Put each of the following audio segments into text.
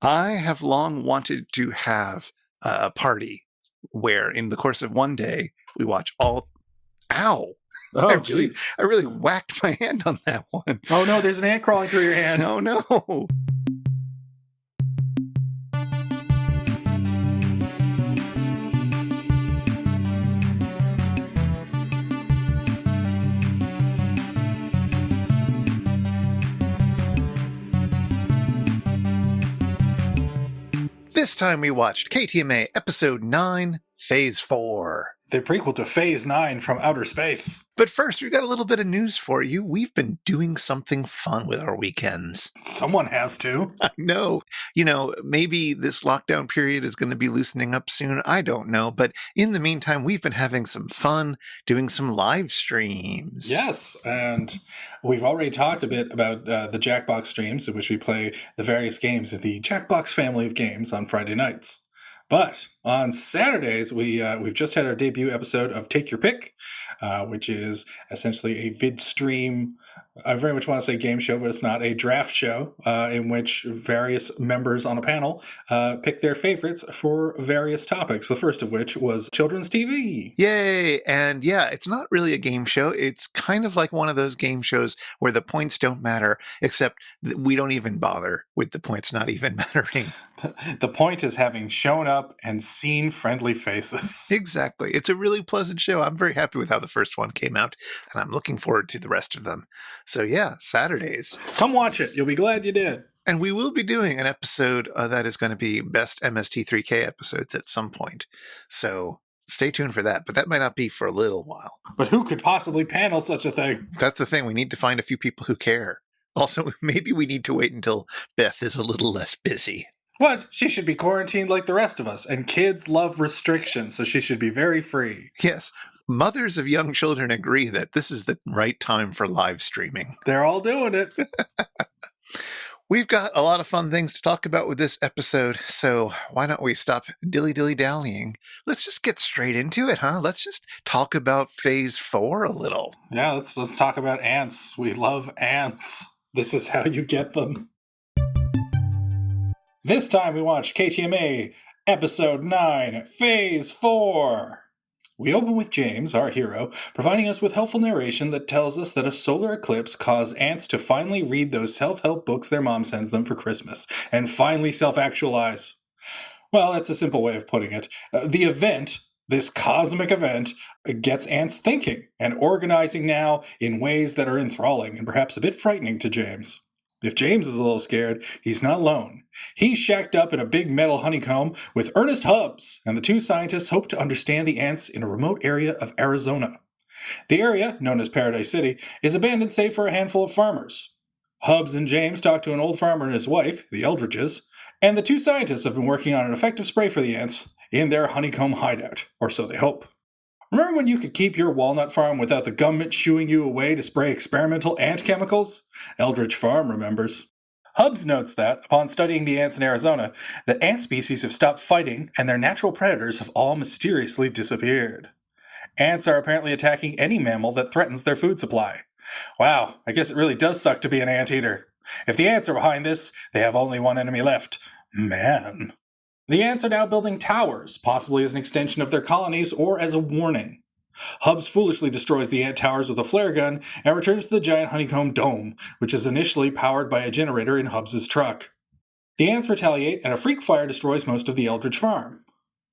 I have long wanted to have a party where in the course of one day we watch all... Ow! Oh, I really whacked my hand on that one. Oh no, there's an ant crawling through your hand. Oh no! This time we watched KTMA Episode 9, Phase 4. The prequel to Phase 9 from Outer Space. But first, we've got a little bit of news for you. We've been doing something fun with our weekends. Someone has to. I know. Maybe this lockdown period is going to be loosening up soon. I don't know. But in the meantime, we've been having some fun doing some live streams. Yes, and we've already talked a bit about the Jackbox streams in which we play the various games of the Jackbox family of games on Friday nights. But on Saturdays, we've just had our debut episode of Take Your Pick, which is essentially a vid stream. I very much want to say game show, but it's not, a draft show in which various members on a panel pick their favorites for various topics. The first of which was children's TV. Yay! And yeah, it's not really a game show. It's kind of like one of those game shows where the points don't matter, except we don't even bother with the points not even mattering. The point is having shown up and seen friendly faces. Exactly. It's a really pleasant show. I'm very happy with how the first one came out, and I'm looking forward to the rest of them. So yeah, Saturdays. Come watch it. You'll be glad you did. And we will be doing an episode that is going to be best MST3K episodes at some point. So stay tuned for that. But that might not be for a little while. But who could possibly panel such a thing? That's the thing. We need to find a few people who care. Also, maybe we need to wait until Beth is a little less busy. What? She should be quarantined like the rest of us. And kids love restrictions, so she should be very free. Yes. Mothers of young children agree that this is the right time for live streaming. They're all doing it. We've got a lot of fun things to talk about with this episode, so why don't we stop dilly-dilly-dallying? Let's just get straight into it, huh? Let's just talk about Phase 4 a little. Yeah, let's talk about ants. We love ants. This is how you get them. This time we watch KTMA Episode 9, Phase 4. We open with James, our hero, providing us with helpful narration that tells us that a solar eclipse caused ants to finally read those self-help books their mom sends them for Christmas, and finally self-actualize. Well, that's a simple way of putting it. The event, this cosmic event, gets ants thinking and organizing now in ways that are enthralling and perhaps a bit frightening to James. If James is a little scared, he's not alone. He's shacked up in a big metal honeycomb with Ernest Hubbs, and the two scientists hope to understand the ants in a remote area of Arizona. The area, known as Paradise City, is abandoned save for a handful of farmers. Hubbs and James talk to an old farmer and his wife, the Eldridges, and the two scientists have been working on an effective spray for the ants in their honeycomb hideout, or so they hope. Remember when you could keep your walnut farm without the government shooing you away to spray experimental ant chemicals? Eldridge Farm remembers. Hubbs notes that, upon studying the ants in Arizona, that ant species have stopped fighting and their natural predators have all mysteriously disappeared. Ants are apparently attacking any mammal that threatens their food supply. Wow, I guess it really does suck to be an anteater. If the ants are behind this, they have only one enemy left. Man. The ants are now building towers, possibly as an extension of their colonies or as a warning. Hubbs foolishly destroys the ant towers with a flare gun and returns to the giant honeycomb dome, which is initially powered by a generator in Hubbs' truck. The ants retaliate, and a freak fire destroys most of the Eldridge farm.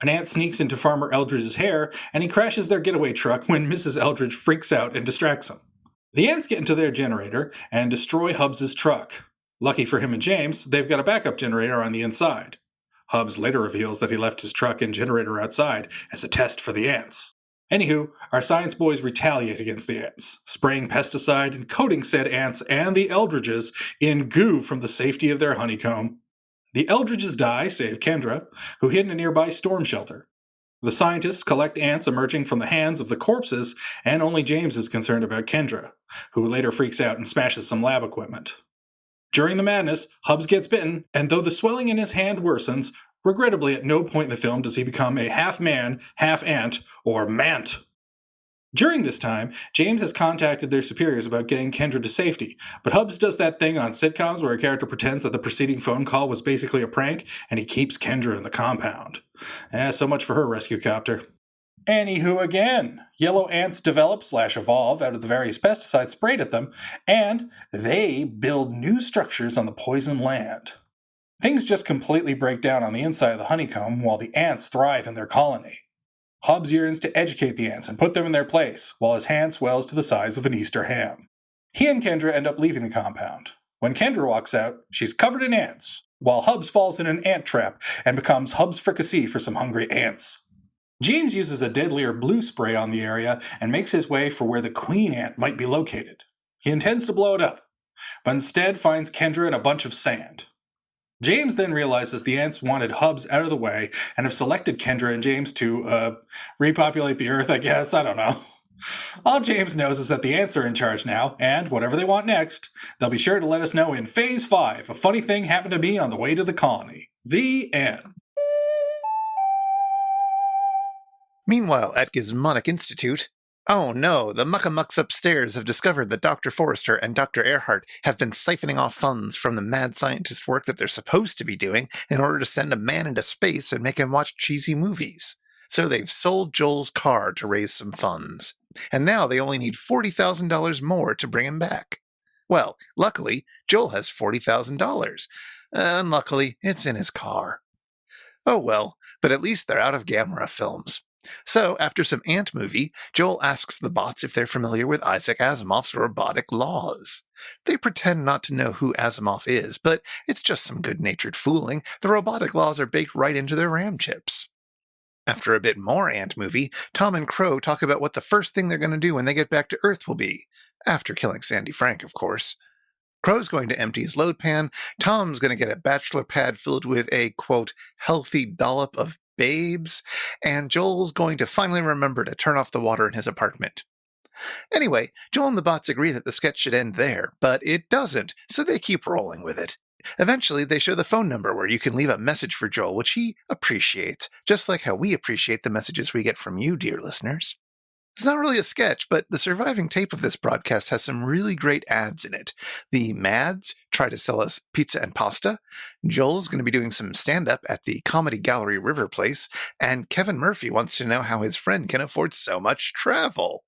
An ant sneaks into Farmer Eldridge's hair, and he crashes their getaway truck when Mrs. Eldridge freaks out and distracts him. The ants get into their generator and destroy Hubbs' truck. Lucky for him and James, they've got a backup generator on the inside. Hubbs later reveals that he left his truck and generator outside as a test for the ants. Anywho, our science boys retaliate against the ants, spraying pesticide and coating said ants and the Eldridges in goo from the safety of their honeycomb. The Eldridges die, save Kendra, who hid in a nearby storm shelter. The scientists collect ants emerging from the hands of the corpses, and only James is concerned about Kendra, who later freaks out and smashes some lab equipment. During the madness, Hubbs gets bitten, and though the swelling in his hand worsens, regrettably at no point in the film does he become a half-man, half-ant, or mant. During this time, James has contacted their superiors about getting Kendra to safety, but Hubs does that thing on sitcoms where a character pretends that the preceding phone call was basically a prank, and he keeps Kendra in the compound. So much for her rescue copter. Anywho again, yellow ants develop/evolve out of the various pesticides sprayed at them, and they build new structures on the poison land. Things just completely break down on the inside of the honeycomb while the ants thrive in their colony. Hubs yearns to educate the ants and put them in their place, while his hand swells to the size of an Easter ham. He and Kendra end up leaving the compound. When Kendra walks out, she's covered in ants, while Hubs falls in an ant trap and becomes Hubs fricassee for some hungry ants. James uses a deadlier blue spray on the area and makes his way for where the queen ant might be located. He intends to blow it up, but instead finds Kendra in a bunch of sand. James then realizes the ants wanted Hubs out of the way and have selected Kendra and James to repopulate the Earth, I guess. I don't know. All James knows is that the ants are in charge now, and whatever they want next, they'll be sure to let us know in Phase 5. A funny thing happened to me on the way to the colony. The end. Meanwhile, at Gizmonic Institute, oh no, the muckamucks upstairs have discovered that Dr. Forrester and Dr. Earhart have been siphoning off funds from the mad scientist work that they're supposed to be doing in order to send a man into space and make him watch cheesy movies. So they've sold Joel's car to raise some funds. And now they only need $40,000 more to bring him back. Well, luckily, Joel has $40,000. Unluckily, it's in his car. Oh well, but at least they're out of Gamera films. So, after some ant movie, Joel asks the bots if they're familiar with Isaac Asimov's robotic laws. They pretend not to know who Asimov is, but it's just some good-natured fooling. The robotic laws are baked right into their RAM chips. After a bit more ant movie, Tom and Crow talk about what the first thing they're going to do when they get back to Earth will be. After killing Sandy Frank, of course. Crow's going to empty his load pan. Tom's going to get a bachelor pad filled with a, quote, healthy dollop of babes, and Joel's going to finally remember to turn off the water in his apartment. Anyway, Joel and the bots agree that the sketch should end there, but it doesn't, so they keep rolling with it. Eventually, they show the phone number where you can leave a message for Joel, which he appreciates, just like how we appreciate the messages we get from you, dear listeners. It's not really a sketch, but the surviving tape of this broadcast has some really great ads in it. The Mads try to sell us pizza and pasta. Joel's going to be doing some stand-up at the Comedy Gallery River Place. And Kevin Murphy wants to know how his friend can afford so much travel.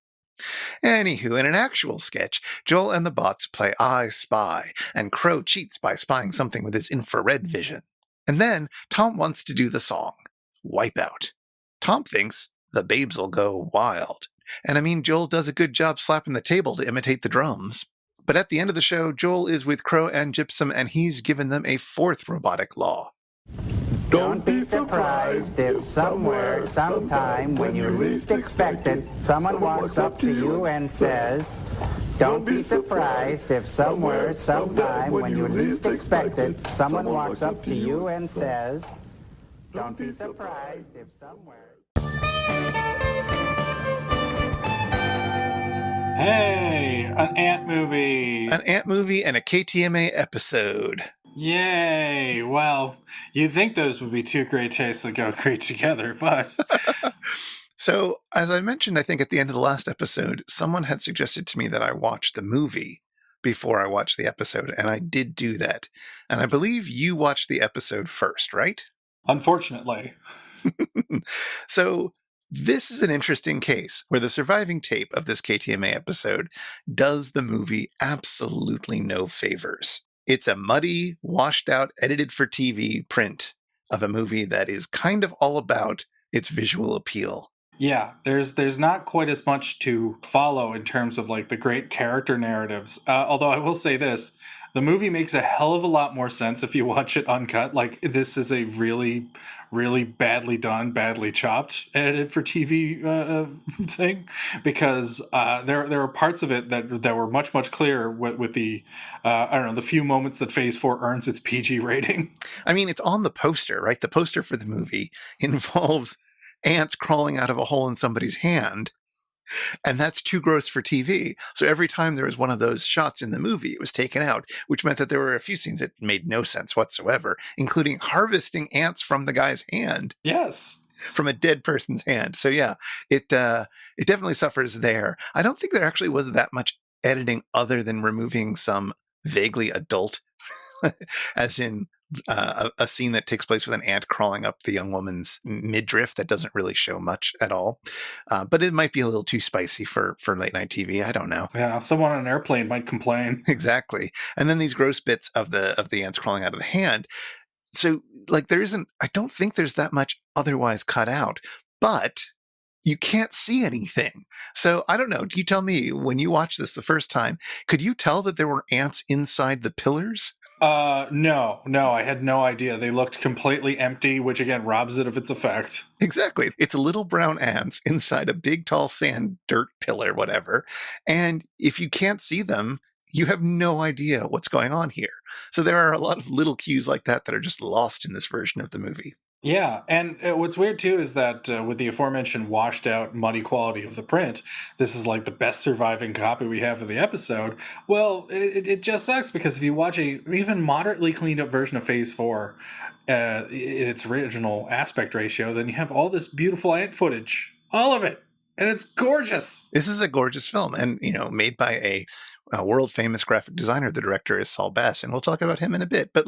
Anywho, in an actual sketch, Joel and the bots play I Spy, and Crow cheats by spying something with his infrared vision. And then Tom wants to do the song, Wipeout. Tom thinks the babes'll go wild. And I mean, Joel does a good job slapping the table to imitate the drums. But at the end of the show, Joel is with Crow and Gypsum, and he's given them a fourth robotic law. Don't be surprised if somewhere, sometime, when you least expect it, someone walks up to you and says, don't be surprised if somewhere, sometime, when you least expect it, someone walks up to you and says, don't be surprised if somewhere... Hey, an ant movie. An ant movie and a KTMA episode. Yay. Well, you'd think those would be two great tastes that go great together, but... So, as I mentioned, I think at the end of the last episode, someone had suggested to me that I watch the movie before I watched the episode, and I did do that. And I believe you watched the episode first, right? Unfortunately. So, this is an interesting case where the surviving tape of this KTMA episode does the movie absolutely no favors. It's a muddy, washed out, edited for TV print of a movie that is kind of all about its visual appeal. Yeah, there's not quite as much to follow in terms of like the great character narratives. Although I will say this, the movie makes a hell of a lot more sense if you watch it uncut. Like, this is a really, really badly done, badly chopped, edited for TV thing, because there are parts of it that were much, much clearer with the, the few moments that Phase 4 earns its PG rating. I mean, it's on the poster, right? The poster for the movie involves ants crawling out of a hole in somebody's hand. And that's too gross for TV. So every time there was one of those shots in the movie, it was taken out, which meant that there were a few scenes that made no sense whatsoever, including harvesting ants from the guy's hand. Yes. from a dead person's hand. So yeah, it definitely suffers there. I don't think there actually was that much editing other than removing some vaguely adult, as in a scene that takes place with an ant crawling up the young woman's midriff that doesn't really show much at all. But it might be a little too spicy for late night TV. I don't know. Yeah, someone on an airplane might complain. Exactly. And then these gross bits of the ants crawling out of the hand. So like I don't think there's that much otherwise cut out, but you can't see anything. So I don't know. You tell me, when you watched this the first time, could you tell that there were ants inside the pillars? No, I had no idea. They looked completely empty, which again robs it of its effect. Exactly. It's little brown ants inside a big, tall sand dirt pillar, whatever. And if you can't see them, you have no idea what's going on here. So there are a lot of little cues like that are just lost in this version of the movie. Yeah, and what's weird too is that with the aforementioned washed out, muddy quality of the print, this is like the best surviving copy we have of the episode. Well, it just sucks because if you watch a even moderately cleaned up version of Phase 4 in its original aspect ratio, then you have all this beautiful ant footage. All of it. And it's gorgeous. This is a gorgeous film, and made by a world famous graphic designer. The director is Saul Bass, and we'll talk about him in a bit. But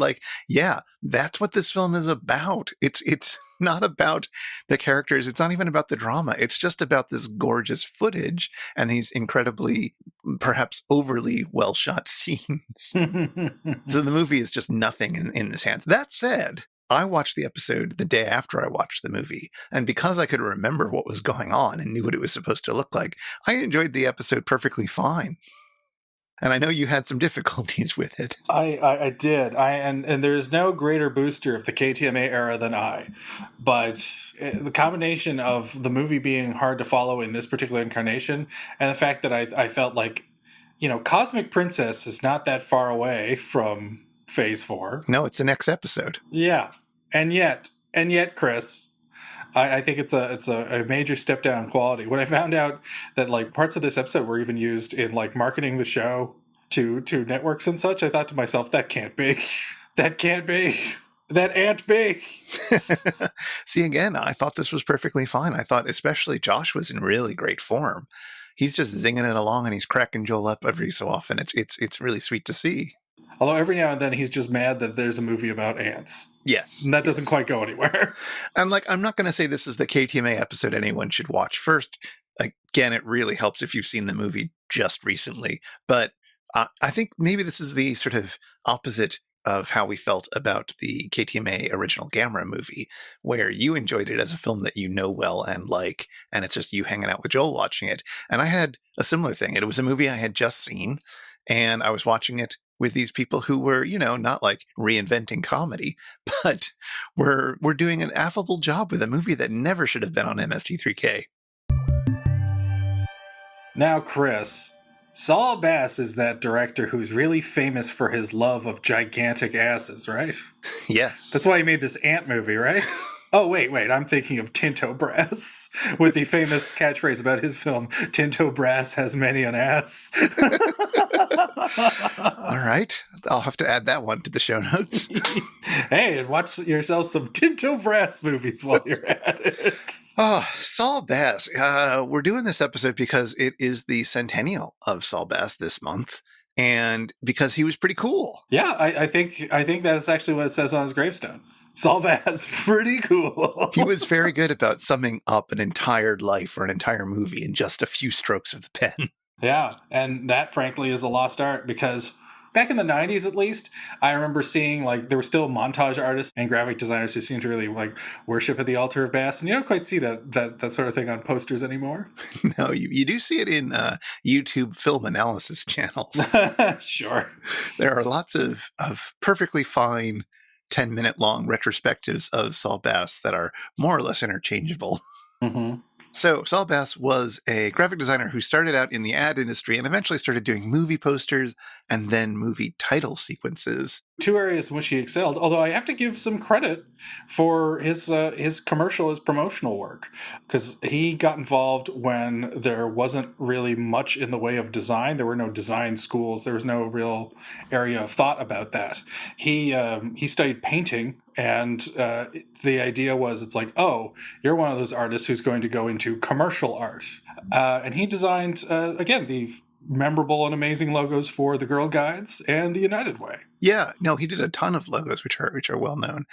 that's what this film is about. It's not about the characters. It's not even about the drama. It's just about this gorgeous footage and these incredibly, perhaps overly well shot scenes. So the movie is just nothing in this hands. That said, I watched the episode the day after I watched the movie, and because I could remember what was going on and knew what it was supposed to look like, I enjoyed the episode perfectly fine. And I know you had some difficulties with it. I did. And there is no greater booster of the KTMA era than I. But the combination of the movie being hard to follow in this particular incarnation, and the fact that I felt like, Cosmic Princess is not that far away from Phase 4. No, it's the next episode. Yeah. And yet, Chris, I think it's a major step down in quality. When I found out that like parts of this episode were even used in like marketing the show to networks and such, I thought to myself, that can't be. That can't be. That ain't be. See, again, I thought this was perfectly fine. I thought especially Josh was in really great form. He's just zinging it along and he's cracking Joel up every so often. It's really sweet to see. Although every now and then he's just mad that there's a movie about ants. Yes. And that doesn't quite go anywhere. And I'm not going to say this is the KTMA episode anyone should watch first. Again, it really helps if you've seen the movie just recently. But I think maybe this is the sort of opposite of how we felt about the KTMA original Gamera movie, where you enjoyed it as a film that you know well and like, and it's just you hanging out with Joel watching it. And I had a similar thing. It was a movie I had just seen, and I was watching it with these people who were, not like reinventing comedy, but were doing an affable job with a movie that never should have been on MST3K. Now, Chris, Saul Bass is that director who's really famous for his love of gigantic asses, right? Yes. That's why he made this Ant movie, right? Oh, wait, I'm thinking of Tinto Brass, with the famous catchphrase about his film, Tinto Brass has many an ass. All right. I'll have to add that one to the show notes. Hey, and watch yourself some Tinto Brass movies while you're at it. Oh, Saul Bass. We're doing this episode because it is the centennial of Saul Bass this month, and because he was pretty cool. Yeah, I think that's actually what it says on his gravestone. Saul Bass, pretty cool. He was very good about summing up an entire life or an entire movie in just a few strokes of the pen. Yeah, and that, frankly, is a lost art because back in the 90s, at least, I remember seeing, there were still montage artists and graphic designers who seemed to really, worship at the altar of Bass, and you don't quite see that sort of thing on posters anymore. No, you do see it in YouTube film analysis channels. Sure. There are lots of perfectly fine 10-minute long retrospectives of Saul Bass that are more or less interchangeable. Mm-hmm. So Saul Bass was a graphic designer who started out in the ad industry and eventually started doing movie posters and then movie title sequences. Two areas in which he excelled, although I have to give some credit for his promotional work, because he got involved when there wasn't really much in the way of design. There were no design schools. There was no real area of thought about that. He studied painting, and the idea was, it's like, oh, you're one of those artists who's going to go into commercial art. And he designed, again, the memorable and amazing logos for the Girl Guides and the United Way. Yeah, no, he did a ton of logos, which are well known,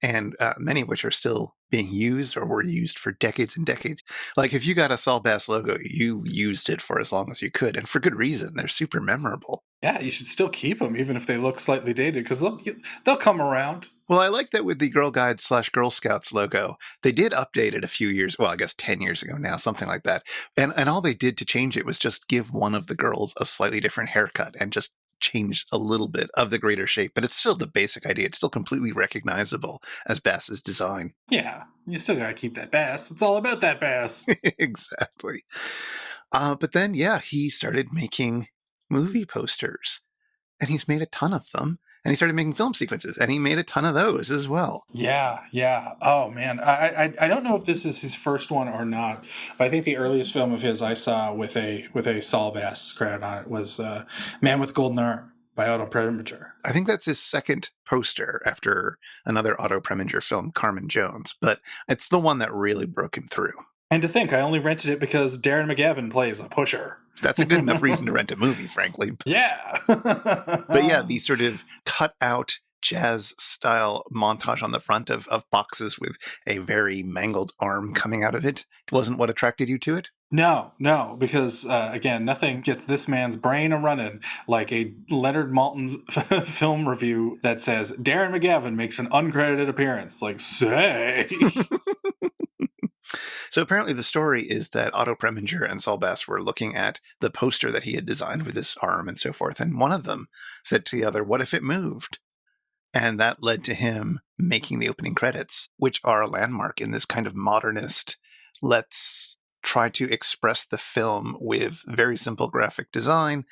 and many of which are still being used or were used for decades and decades. Like if you got a Saul Bass logo, you used it for as long as you could, and for good reason. They're super memorable. Yeah, you should still keep them, even if they look slightly dated, because they'll come around. Well, I like that with the Girl Guides / Girl Scouts logo, they did update it a few years, well, I guess 10 years ago now, something like that. And all they did to change it was just give one of the girls a slightly different haircut and just change a little bit of the greater shape. But it's still the basic idea. It's still completely recognizable as Bass's design. Yeah, you still got to keep that bass. It's all about that bass. Exactly. But then, yeah, he started making movie posters. And he's made a ton of them. And he started making film sequences, and he made a ton of those as well. Yeah. Oh, man. I don't know if this is his first one or not, but I think the earliest film of his I saw with a Saul Bass credit on it was Man with Golden Arm by Otto Preminger. I think that's his second poster after another Otto Preminger film, Carmen Jones, but it's the one that really broke him through. And to think, I only rented it because Darren McGavin plays a pusher. That's a good enough reason to rent a movie, frankly. Yeah. But yeah, the sort of cut out jazz style montage on the front of boxes with a very mangled arm coming out of it wasn't what attracted you to it? No, because, again, nothing gets this man's brain a-running like a Leonard Maltin film review that says, Darren McGavin makes an uncredited appearance. Like, say... So apparently the story is that Otto Preminger and Saul Bass were looking at the poster that he had designed with this arm and so forth, and one of them said to the other, what if it moved? And that led to him making the opening credits, which are a landmark in this kind of modernist, let's try to express the film with very simple graphic design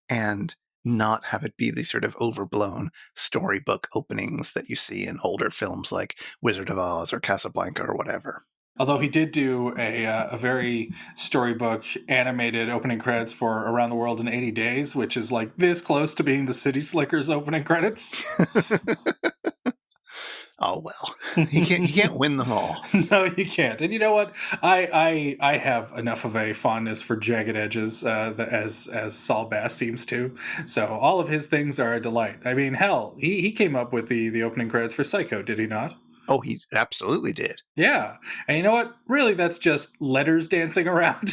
and not have it be the sort of overblown storybook openings that you see in older films like Wizard of Oz or Casablanca or whatever. Although he did do a very storybook animated opening credits for Around the World in 80 Days, which is like this close to being the City Slickers opening credits. Oh, well, he can't win them all. No, you can't. And you know what? I have enough of a fondness for jagged edges as Saul Bass seems to. So all of his things are a delight. I mean, hell, he came up with the opening credits for Psycho, did he not? Oh, he absolutely did. Yeah. And you know what? Really, that's just letters dancing around.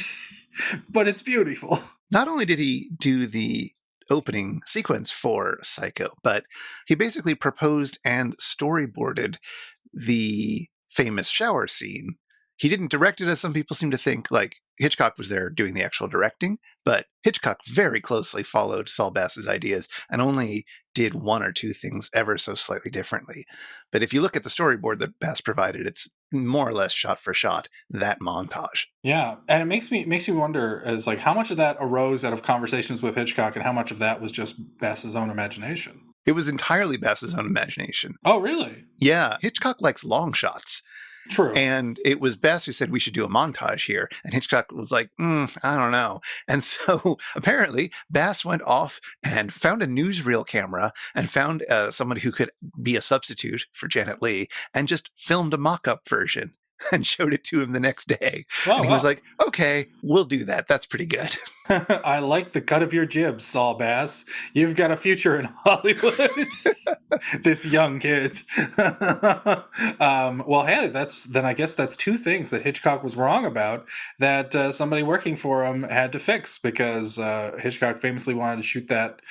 But it's beautiful. Not only did he do the opening sequence for Psycho, but he basically proposed and storyboarded the famous shower scene. He didn't direct it, as some people seem to think. Like, Hitchcock was there doing the actual directing, but Hitchcock very closely followed Saul Bass's ideas and only did one or two things ever so slightly differently. But if you look at the storyboard that Bass provided, it's more or less shot for shot that montage. Yeah, and it makes me wonder, as like, how much of that arose out of conversations with Hitchcock and how much of that was just Bass's own imagination? It was entirely Bass's own imagination. Oh, really? Yeah, Hitchcock likes long shots. True. And it was Bass who said we should do a montage here. And Hitchcock was like, I don't know. And so apparently Bass went off and found a newsreel camera and found somebody who could be a substitute for Janet Leigh and just filmed a mock-up version and showed it to him the next day. Oh, and he was like, okay, we'll do that. That's pretty good. I like the cut of your jibs, Saul Bass. You've got a future in Hollywood. This young kid. Well, hey, I guess that's two things that Hitchcock was wrong about that somebody working for him had to fix, because Hitchcock famously wanted to shoot that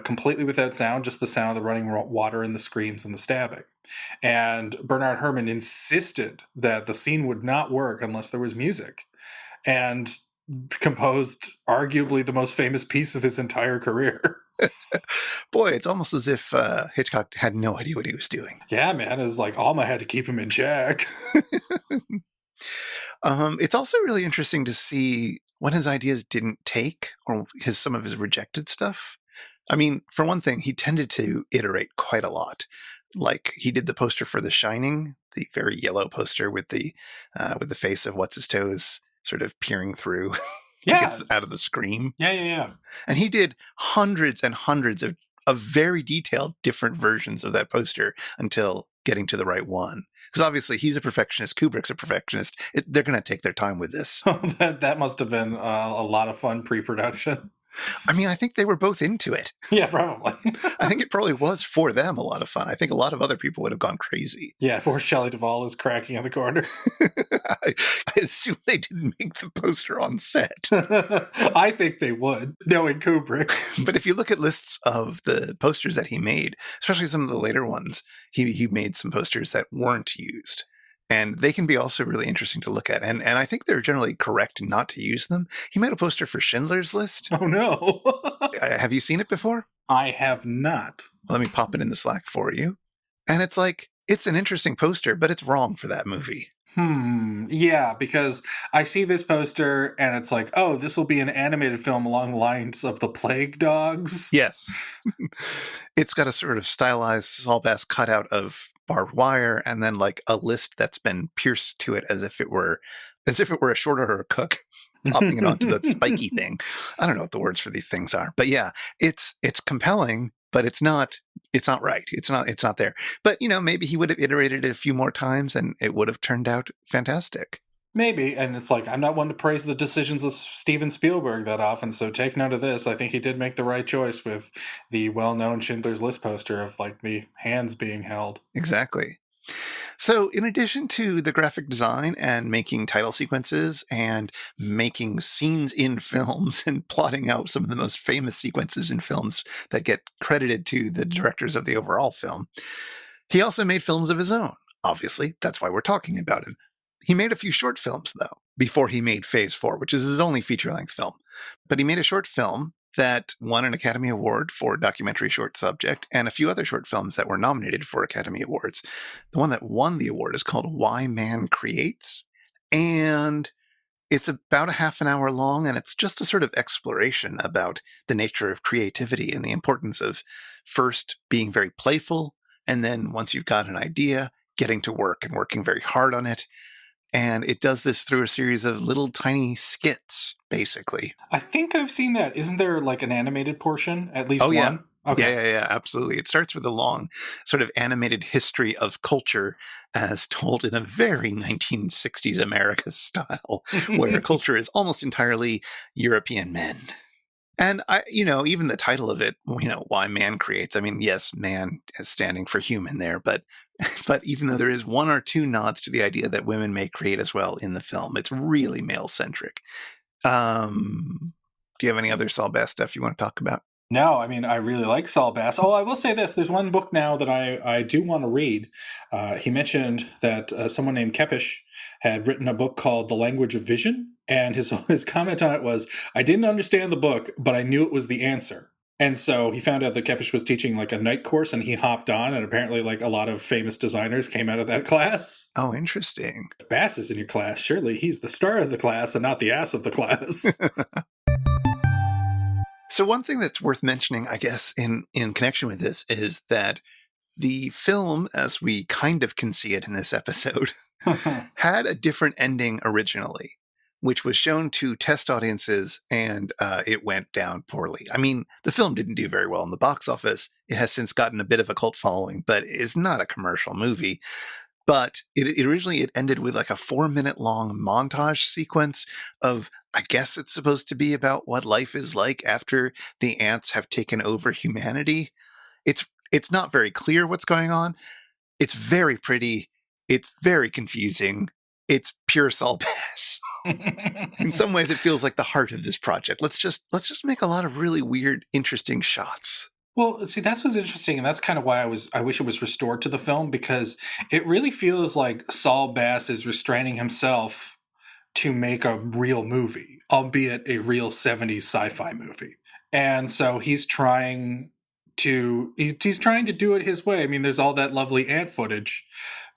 completely without sound, just the sound of the running water and the screams and the stabbing. And Bernard Herrmann insisted that the scene would not work unless there was music, and composed arguably the most famous piece of his entire career. Boy, it's almost as if Hitchcock had no idea what he was doing. Yeah, man. It's like Alma had to keep him in check. It's also really interesting to see when his ideas didn't take, or some of his rejected stuff. I mean, for one thing, he tended to iterate quite a lot. Like he did the poster for The Shining, the very yellow poster with the face of what's his toes sort of peering through. Yeah. It's out of the scream. Yeah. And he did hundreds and hundreds of very detailed different versions of that poster until getting to the right one. Because obviously he's a perfectionist, Kubrick's a perfectionist. They're going to take their time with this. That must have been a lot of fun pre-production. I mean, I think they were both into it. Yeah, probably. I think it probably was for them a lot of fun. I think a lot of other people would have gone crazy. Yeah, poor Shelley Duvall is cracking in the corner. I assume they didn't make the poster on set. I think they would, knowing Kubrick. But if you look at lists of the posters that he made, especially some of the later ones, he made some posters that weren't used. And they can be also really interesting to look at. And I think they're generally correct not to use them. He made a poster for Schindler's List. Oh, no. Have you seen it before? I have not. Well, let me pop it in the Slack for you. And it's like, it's an interesting poster, but it's wrong for that movie. Yeah, because I see this poster and it's like, oh, this will be an animated film along the lines of the Plague Dogs. Yes. It's got a sort of stylized Saul Bass cutout of barbed wire and then like a list that's been pierced to it as if it were a short order cook popping it onto that spiky thing. I don't know what the words for these things are, but yeah, it's compelling, but it's not right. It's not there. But maybe he would have iterated it a few more times and it would have turned out fantastic. Maybe, and it's like, I'm not one to praise the decisions of Steven Spielberg that often, so take note of this. I think he did make the right choice with the well-known Schindler's List poster of, like, the hands being held. Exactly. So in addition to the graphic design and making title sequences and making scenes in films and plotting out some of the most famous sequences in films that get credited to the directors of the overall film, he also made films of his own. Obviously, that's why we're talking about him. He made a few short films, though, before he made Phase 4, which is his only feature-length film. But he made a short film that won an Academy Award for documentary short subject and a few other short films that were nominated for Academy Awards. The one that won the award is called Why Man Creates, and it's about a half an hour long, and it's just a sort of exploration about the nature of creativity and the importance of first being very playful, and then once you've got an idea, getting to work and working very hard on it. And it does this through a series of little tiny skits, basically. I think I've seen that. Isn't there like an animated portion? At least one? Yeah. Okay. Yeah, absolutely. It starts with a long sort of animated history of culture as told in a very 1960s America style, where culture is almost entirely European men. And even the title of it, Why Man Creates. I mean, yes, man is standing for human there, but even though there is one or two nods to the idea that women may create as well in the film, it's really male centric. Do you have any other Saul Bass stuff you want to talk about? No, I mean, I really like Saul Bass. Oh, I will say this. There's one book now that I do want to read. He mentioned that someone named Kepish had written a book called The Language of Vision. And his comment on it was, I didn't understand the book, but I knew it was the answer. And so he found out that Kepish was teaching like a night course and he hopped on, and apparently like a lot of famous designers came out of that class. Oh, interesting. If Bass is in your class, surely he's the star of the class and not the ass of the class. So one thing that's worth mentioning, I guess, in connection with this is that the film, as we kind of can see it in this episode, had a different ending originally, which was shown to test audiences, and it went down poorly. I mean, the film didn't do very well in the box office. It has since gotten a bit of a cult following, but it's not a commercial movie. But it originally ended with like a 4-minute long montage sequence of, I guess it's supposed to be about what life is like after the ants have taken over humanity. It's not very clear what's going on. It's very pretty. It's very confusing. It's pure Saul Bass. In some ways, it feels like the heart of this project. Let's just make a lot of really weird, interesting shots. Well, see, that's what's interesting, and that's kind of why I wish it was restored to the film, because it really feels like Saul Bass is restraining himself to make a real movie, albeit a real 70s sci-fi movie. And so he's trying to do it his way. I mean, there's all that lovely ant footage,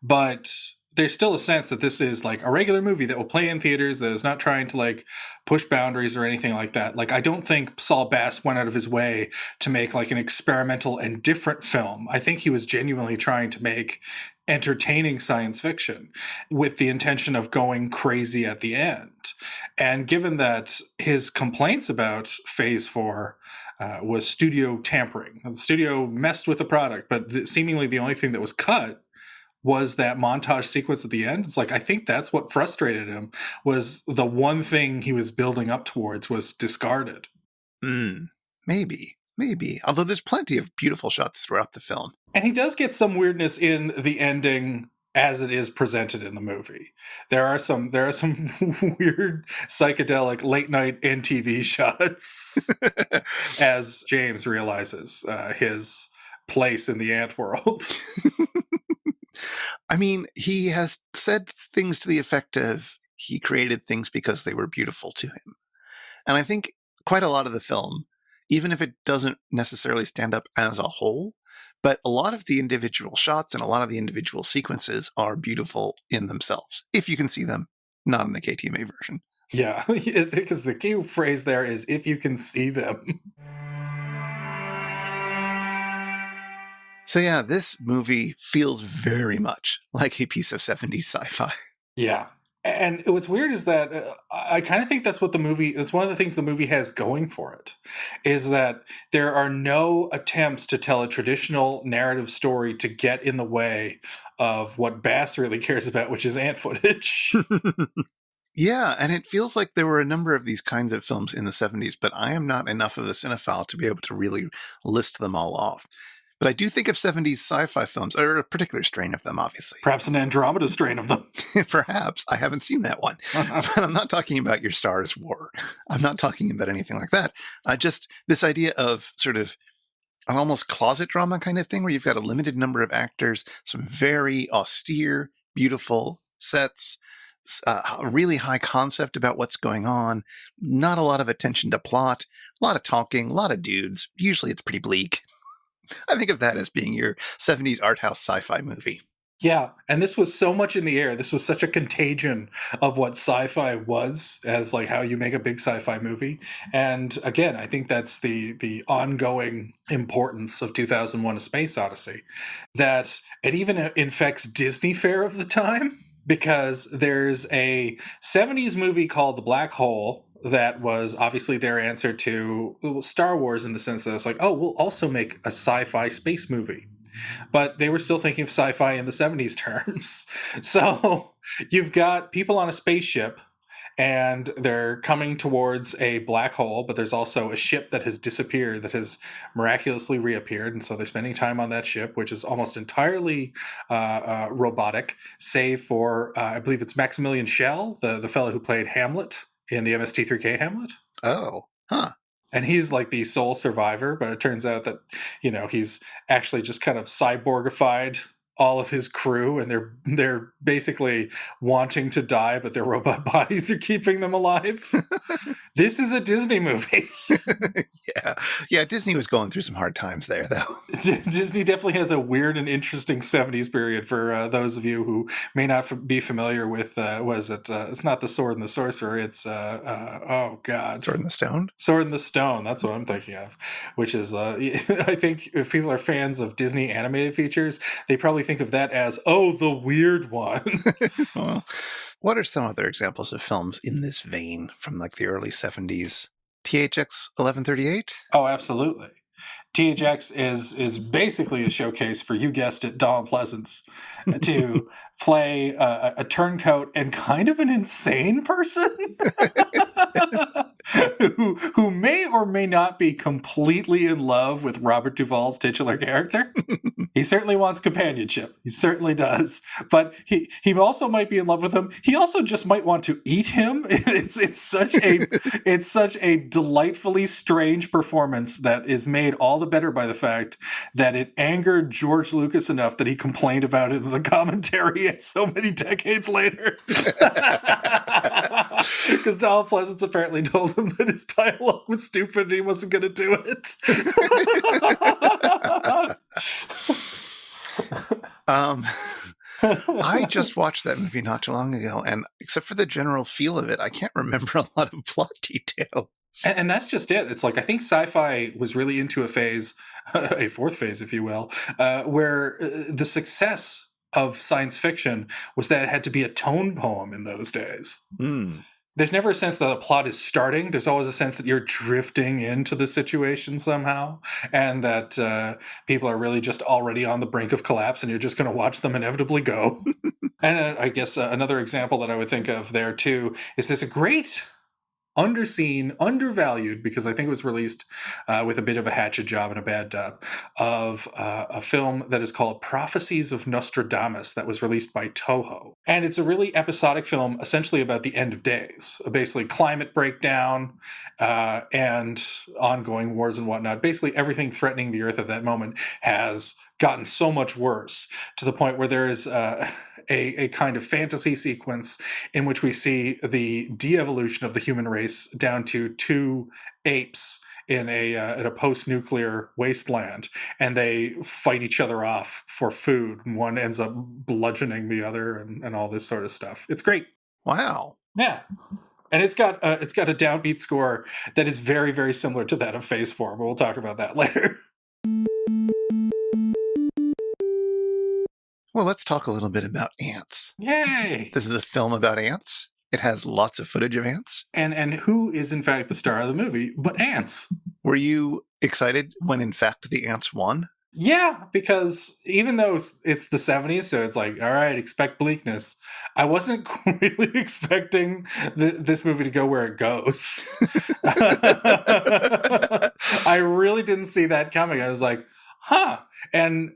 but there's still a sense that this is like a regular movie that will play in theaters, that is not trying to like push boundaries or anything like that. Like, I don't think Saul Bass went out of his way to make like an experimental and different film. I think he was genuinely trying to make entertaining science fiction with the intention of going crazy at the end. And given that his complaints about Phase 4 was studio tampering, the studio messed with the product, but seemingly the only thing that was cut was that montage sequence at the end. It's like, I think that's what frustrated him, was the one thing he was building up towards was discarded. Maybe. Although there's plenty of beautiful shots throughout the film. And he does get some weirdness in the ending as it is presented in the movie. There are some weird psychedelic late night NTV shots as James realizes his place in the ant world. I mean, he has said things to the effect of he created things because they were beautiful to him. And I think quite a lot of the film, even if it doesn't necessarily stand up as a whole, but a lot of the individual shots and a lot of the individual sequences are beautiful in themselves, if you can see them, not in the KTMA version. Yeah, because the key phrase there is if you can see them. So yeah, this movie feels very much like a piece of 70s sci-fi. Yeah. And what's weird is that I kind of think that's what it's one of the things the movie has going for it, is that there are no attempts to tell a traditional narrative story to get in the way of what Bass really cares about, which is ant footage. Yeah, and it feels like there were a number of these kinds of films in the 70s, but I am not enough of a cinephile to be able to really list them all off. But I do think of 70s sci-fi films, or a particular strain of them, obviously. Perhaps an Andromeda strain of them. Perhaps. I haven't seen that one. But I'm not talking about your Star War. I'm not talking about anything like that. Just this idea of sort of an almost closet drama kind of thing, where you've got a limited number of actors, some very austere, beautiful sets, a really high concept about what's going on, not a lot of attention to plot, a lot of talking, a lot of dudes. Usually it's pretty bleak. I think of that as being your 70s art house sci-fi movie. Yeah, and this was so much in the air. This was such a contagion of what sci-fi was, as like how you make a big sci-fi movie. And again, I think that's the ongoing importance of 2001: A Space Odyssey, that it even infects Disney fare of the time, because there's a 70s movie called The Black Hole that was obviously their answer to Star Wars, in the sense that it's like, oh, we'll also make a sci-fi space movie. But they were still thinking of sci-fi in the 70s terms. So you've got people on a spaceship and they're coming towards a black hole, but there's also a ship that has disappeared, that has miraculously reappeared. And so they're spending time on that ship, which is almost entirely robotic, save for, I believe it's Maximilian Schell, the fellow who played Hamlet in the MST3K Hamlet. Oh, huh. And he's like the sole survivor, but it turns out that, he's actually just kind of cyborgified all of his crew, and they're basically wanting to die, but their robot bodies are keeping them alive. This is a Disney movie. Yeah, Disney was going through some hard times there, though. Disney definitely has a weird and interesting 70s period for those of you who may not be familiar with, it's not The Sword and the Sorcerer, it's, oh God. Sword in the Stone? Sword in the Stone, that's what I'm thinking of, which is, I think if people are fans of Disney animated features, they probably think of that as, oh, the weird one. Well, what are some other examples of films in this vein from like the early 70s? THX 1138? Oh, absolutely. THX is basically a showcase for, you guessed it, Donald Pleasance to play a turncoat and kind of an insane person who may or may not be completely in love with Robert Duvall's titular character. He certainly wants companionship. He certainly does. But he also might be in love with him. He also just might want to eat him. It's such a delightfully strange performance that is made all the better by the fact that it angered George Lucas enough that he complained about it in the commentary so many decades later. Because Donald Pleasance apparently told him that his dialogue was stupid and he wasn't going to do it. I just watched that movie not too long ago, and except for the general feel of it, I can't remember a lot of plot details. And that's just it. It's like, I think sci-fi was really into a phase, a fourth phase, if you will, where the success of science fiction was that it had to be a tone poem in those days. There's never a sense that a plot is starting. There's always a sense that you're drifting into the situation somehow, and that people are really just already on the brink of collapse, and you're just going to watch them inevitably go. And I guess another example that I would think of there, too, is there's a great underseen, undervalued, because I think it was released with a bit of a hatchet job and a bad dub, of a film that is called Prophecies of Nostradamus that was released by Toho. And it's a really episodic film essentially about the end of days, basically climate breakdown and ongoing wars and whatnot. Basically everything threatening the earth at that moment has gotten so much worse, to the point where there is a kind of fantasy sequence in which we see the de-evolution of the human race down to 2 apes in a post-nuclear wasteland, and they fight each other off for food, and one ends up bludgeoning the other, and all this sort of stuff. It's great. Wow. Yeah. And it's got a downbeat score that is very, very similar to that of Phase 4, but we'll talk about that later. Well, let's talk a little bit about ants. Yay! This is a film about ants. It has lots of footage of ants. And who is, in fact, the star of the movie but ants? Were you excited when, in fact, the ants won? Yeah, because even though it's the 70s, so it's like, all right, expect bleakness, I wasn't really expecting this movie to go where it goes. I really didn't see that coming. I was like, huh. And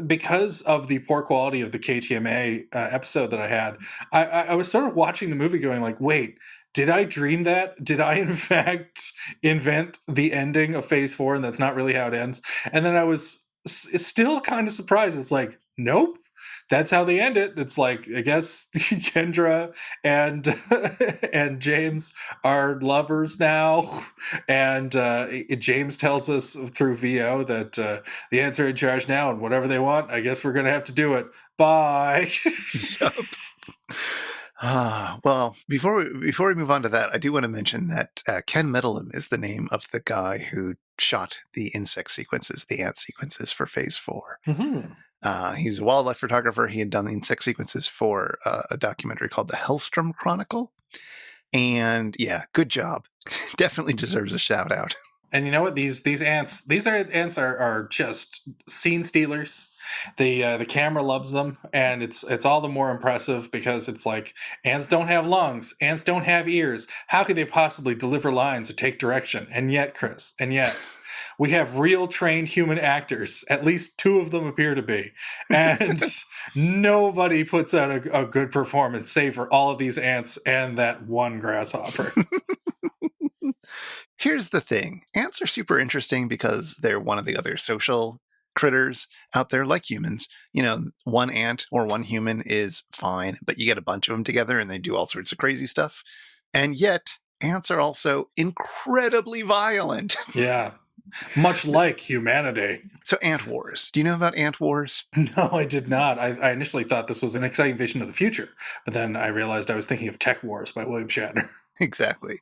because of the poor quality of the KTMA episode that I had, I was sort of watching the movie going like, wait, did I dream that? Did I, in fact, invent the ending of Phase 4 and that's not really how it ends? And then I was still kind of surprised. It's like, nope. That's how they end it. It's like, I guess Kendra and James are lovers now, and James tells us through VO that the ants are in charge now, and whatever they want, I guess we're gonna have to do it. Bye. Well, before we move on to that, I do want to mention that Ken Medellin is the name of the guy who shot the insect sequences, the ant sequences for Phase 4. Mm-hmm. He's a wildlife photographer. He had done the insect sequences for a documentary called The Hellstrom Chronicle. And yeah, good job. Definitely deserves a shout out. And you know what? These ants are just scene stealers. The camera loves them, and it's all the more impressive because it's like, ants don't have lungs, ants don't have ears. How could they possibly deliver lines or take direction? And yet, Chris, we have real trained human actors. At least 2 of them appear to be. And nobody puts out a good performance, save for all of these ants and that one grasshopper. Here's the thing. Ants are super interesting because they're one of the other social critters out there like humans. You know, one ant or one human is fine, but you get a bunch of them together and they do all sorts of crazy stuff. And yet, ants are also incredibly violent. Yeah. Much like humanity. So Ant Wars. Do you know about Ant Wars? No, I did not. I initially thought this was an exciting vision of the future, but then I realized I was thinking of Tech Wars by William Shatner. Exactly.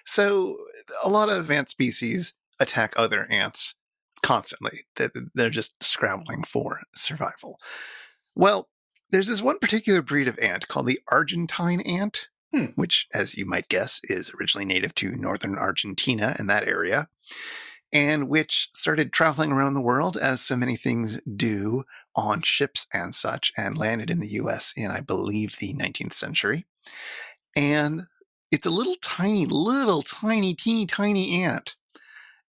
So a lot of ant species attack other ants constantly. They're just scrabbling for survival. Well, there's this one particular breed of ant called the Argentine ant, which, as you might guess, is originally native to northern Argentina and that area, and which started traveling around the world, as so many things do, on ships and such, and landed in the U.S. in, I believe, the 19th century. And it's a little tiny, teeny tiny ant.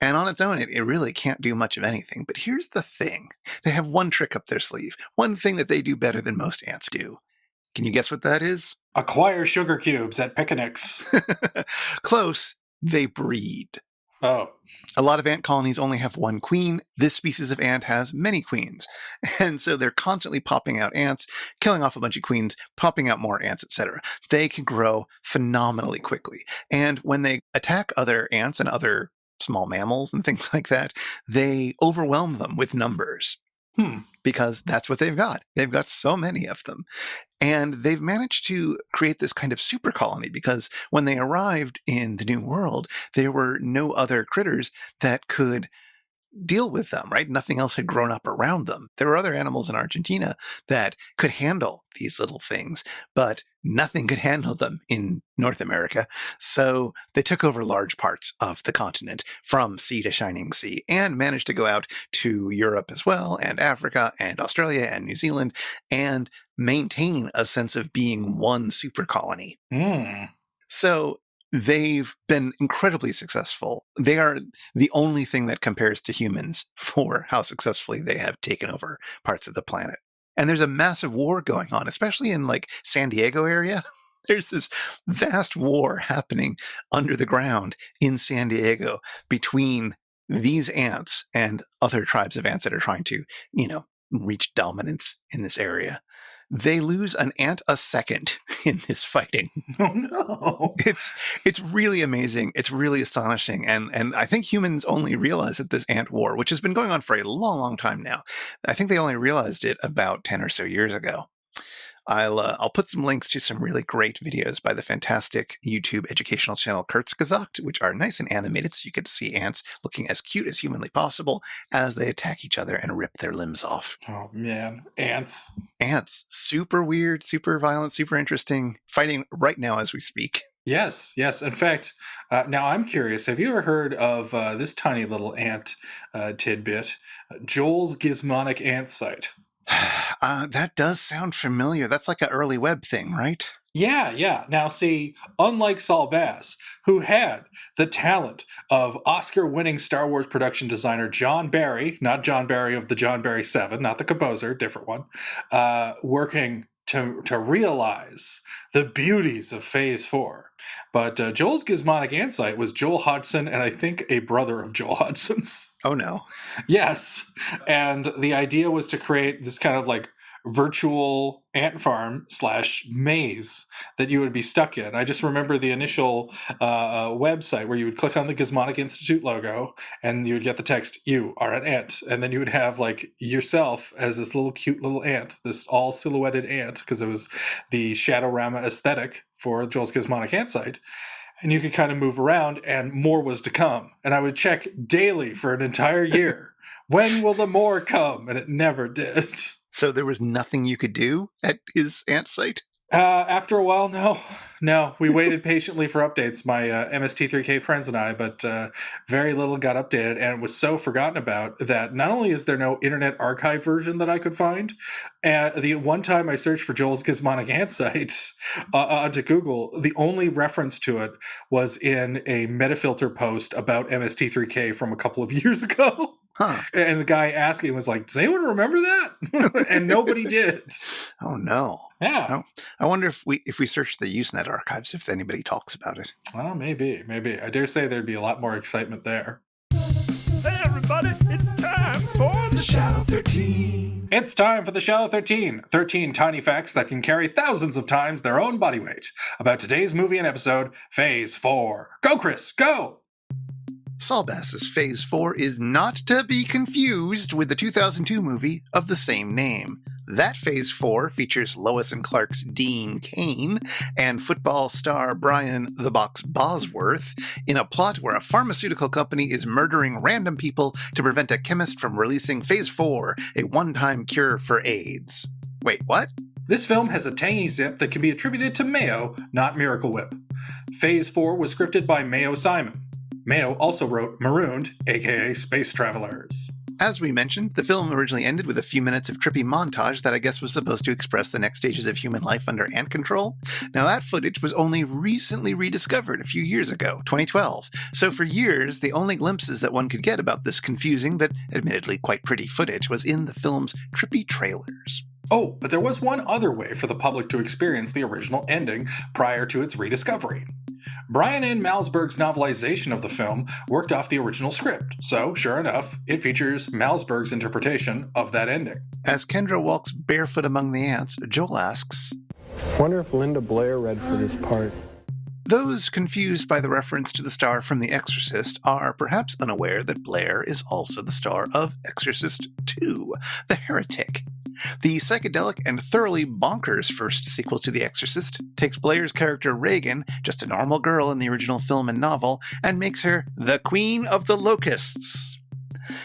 And on its own, it really can't do much of anything. But here's the thing. They have one trick up their sleeve. One thing that they do better than most ants do. Can you guess what that is? Acquire sugar cubes at picnics. Close. They breed. Oh. A lot of ant colonies only have one queen. This species of ant has many queens. And so they're constantly popping out ants, killing off a bunch of queens, popping out more ants, etc. They can grow phenomenally quickly. And when they attack other ants and other small mammals and things like that, they overwhelm them with numbers. Because that's what they've got. They've got so many of them. And they've managed to create this kind of super colony because when they arrived in the New World, there were no other critters that could deal with them, right? Nothing else had grown up around them. There were other animals in Argentina that could handle these little things, but nothing could handle them in North America. So they took over large parts of the continent from sea to shining sea and managed to go out to Europe as well, and Africa and Australia and New Zealand, and maintain a sense of being one super colony. So they've been incredibly successful. They are the only thing that compares to humans for how successfully they have taken over parts of the planet. And there's a massive war going on, especially in like San Diego area. There's this vast war happening under the ground in San Diego between these ants and other tribes of ants that are trying to, reach dominance in this area. They lose an ant a second in this fighting. Oh no. It's really amazing. It's really astonishing. And I think humans only realize that this ant war, which has been going on for a long, long time now, I think they only realized it about 10 or so years ago. I'll put some links to some really great videos by the fantastic YouTube educational channel Kurzgesagt, which are nice and animated, so you get to see ants looking as cute as humanly possible as they attack each other and rip their limbs off. Oh man, ants. Ants, super weird, super violent, super interesting, fighting right now as we speak. Yes. In fact, now I'm curious, have you ever heard of this tiny little ant tidbit, Joel's Gizmonic Ant Site? That does sound familiar. That's like an early web thing, right? Yeah. Now, see, unlike Saul Bass, who had the talent of Oscar-winning Star Wars production designer John Barry, not John Barry of the John Barry 7, not the composer, different one, working to realize the beauties of Phase 4. But Joel's Gizmonic Ant Site was Joel Hodgson and I think a brother of Joel Hodgson's. Oh, no. Yes. And the idea was to create this kind of like virtual ant farm / maze that you would be stuck in. I just remember the initial website where you would click on the Gizmonic Institute logo and you would get the text, "You are an ant." And then you would have like yourself as this little cute little ant, this all silhouetted ant, because it was the Shadowrama aesthetic for Joel's Gizmonic Ant Site. And you could kind of move around and more was to come. And I would check daily for an entire year. When will the more come? And it never did. So there was nothing you could do at his ant site? After a while, no. We waited patiently for updates, my MST3K friends and I, but very little got updated, and it was so forgotten about that not only is there no Internet Archive version that I could find, the one time I searched for Joel's Gizmonic Ant Site onto Google, the only reference to it was in a Metafilter post about MST3K from a couple of years ago. Huh. And the guy asking was like, "Does anyone remember that?" And nobody did. Oh no! Yeah. I wonder if we search the Usenet archives if anybody talks about it. Well, maybe. I dare say there'd be a lot more excitement there. Hey everybody, it's time for the Shallow 13. It's time for the Shallow 13. 13 tiny facts that can carry thousands of times their own body weight. About today's movie and episode, Phase 4. Go, Chris, go! Saul Bass's Phase 4 is not to be confused with the 2002 movie of the same name. That Phase 4 features Lois and Clark's Dean Cain and football star Brian "The Box" Bosworth in a plot where a pharmaceutical company is murdering random people to prevent a chemist from releasing Phase 4, a one-time cure for AIDS. Wait, what? This film has a tangy zip that can be attributed to Mayo, not Miracle Whip. Phase 4 was scripted by Mayo Simon. Mayo also wrote Marooned, aka Space Travelers. As we mentioned, the film originally ended with a few minutes of trippy montage that I guess was supposed to express the next stages of human life under ant control. Now that footage was only recently rediscovered a few years ago, 2012. So for years, the only glimpses that one could get about this confusing but admittedly quite pretty footage was in the film's trippy trailers. Oh, but there was one other way for the public to experience the original ending prior to its rediscovery. Brian N. Malsberg's novelization of the film worked off the original script, so sure enough, it features Malsberg's interpretation of that ending. As Kendra walks barefoot among the ants, Joel asks, Wonder if Linda Blair read for this part. Those confused by the reference to the star from The Exorcist are perhaps unaware that Blair is also the star of Exorcist II, The Heretic. The psychedelic and thoroughly bonkers first sequel to The Exorcist takes Blair's character Regan, just a normal girl in the original film and novel, and makes her the Queen of the Locusts.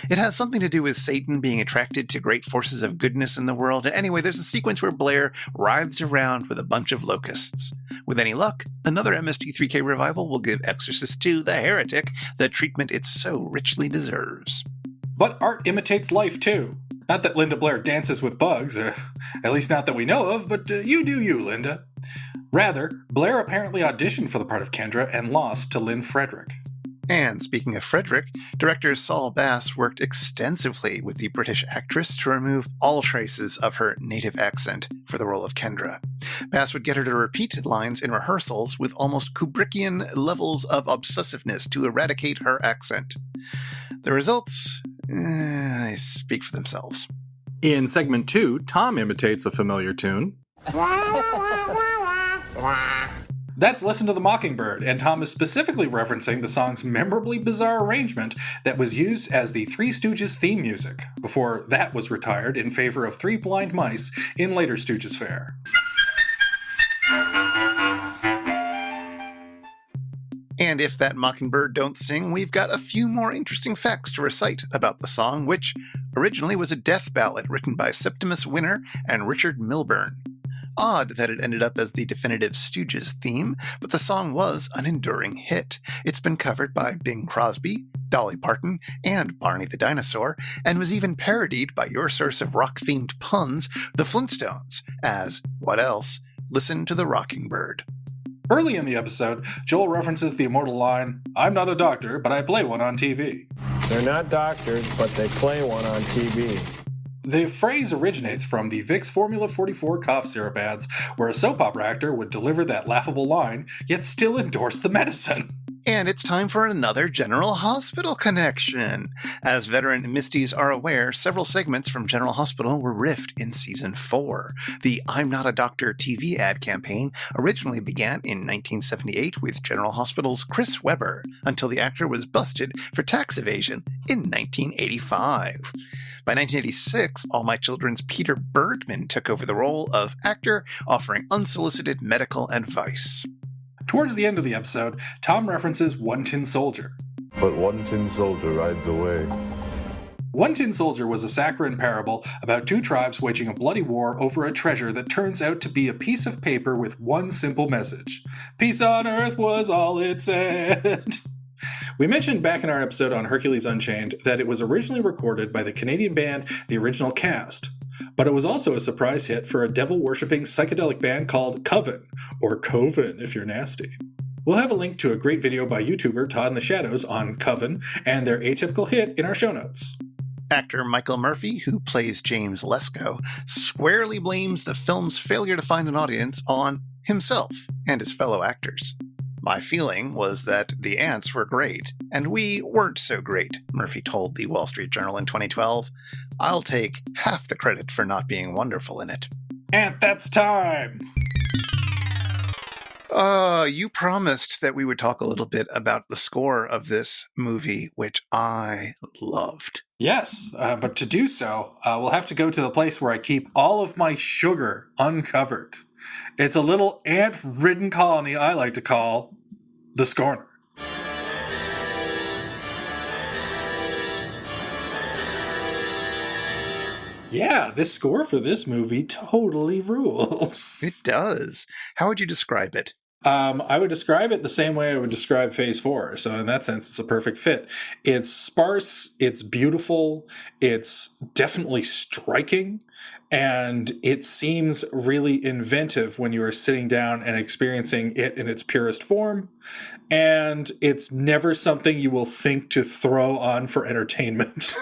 It has something to do with Satan being attracted to great forces of goodness in the world. And anyway, there's a sequence where Blair writhes around with a bunch of locusts. With any luck, another MST3K revival will give Exorcist II, The Heretic, the treatment it so richly deserves. But art imitates life, too. Not that Linda Blair dances with bugs, at least not that we know of, but you do you, Linda. Rather, Blair apparently auditioned for the part of Kendra and lost to Lynn Frederick. And speaking of Frederick, director Saul Bass worked extensively with the British actress to remove all traces of her native accent for the role of Kendra. Bass would get her to repeat lines in rehearsals with almost Kubrickian levels of obsessiveness to eradicate her accent. The results, they speak for themselves. In segment 2, Tom imitates a familiar tune. That's Listen to the Mockingbird, and Tom is specifically referencing the song's memorably bizarre arrangement that was used as the Three Stooges theme music, before that was retired in favor of Three Blind Mice in later Stooges fare. And if that mockingbird don't sing, we've got a few more interesting facts to recite about the song, which originally was a death ballad written by Septimus Winner and Richard Milburn. Odd that it ended up as the definitive Stooges theme, but the song was an enduring hit. It's been covered by Bing Crosby, Dolly Parton, and Barney the Dinosaur, and was even parodied by your source of rock-themed puns, the Flintstones, as, what else? Listen to the Rocking Bird. Early in the episode, Joel references the immortal line, "I'm not a doctor, but I play one on TV." They're not doctors, but they play one on TV. The phrase originates from the Vicks Formula 44 cough syrup ads, where a soap opera actor would deliver that laughable line, yet still endorse the medicine. And it's time for another General Hospital connection. As veteran Misties are aware, several segments from General Hospital were riffed in Season 4. The I'm Not a Doctor TV ad campaign originally began in 1978 with General Hospital's Chris Webber, until the actor was busted for tax evasion in 1985. By 1986, All My Children's Peter Bergman took over the role of actor, offering unsolicited medical advice. Towards the end of the episode, Tom references One Tin Soldier. But one tin soldier rides away. One Tin Soldier was a saccharine parable about two tribes waging a bloody war over a treasure that turns out to be a piece of paper with one simple message. Peace on earth was all it said. We mentioned back in our episode on Hercules Unchained that it was originally recorded by the Canadian band The Original Cast, but it was also a surprise hit for a devil-worshipping psychedelic band called Coven, or Coven if you're nasty. We'll have a link to a great video by YouTuber Todd in the Shadows on Coven and their atypical hit in our show notes. Actor Michael Murphy, who plays James Lesko, squarely blames the film's failure to find an audience on himself and his fellow actors. My feeling was that the ants were great, and we weren't so great, Murphy told the Wall Street Journal in 2012. I'll take half the credit for not being wonderful in it. Ant, that's time! You promised that we would talk a little bit about the score of this movie, which I loved. Yes, but to do so, we'll have to go to the place where I keep all of my sugar uncovered. It's a little ant-ridden colony I like to call the Scorner. Yeah, this score for this movie totally rules. It does. How would you describe it? I would describe it the same way I would describe Phase 4. So in that sense, it's a perfect fit. It's sparse, it's beautiful, it's definitely striking, and it seems really inventive when you are sitting down and experiencing it in its purest form. And it's never something you will think to throw on for entertainment.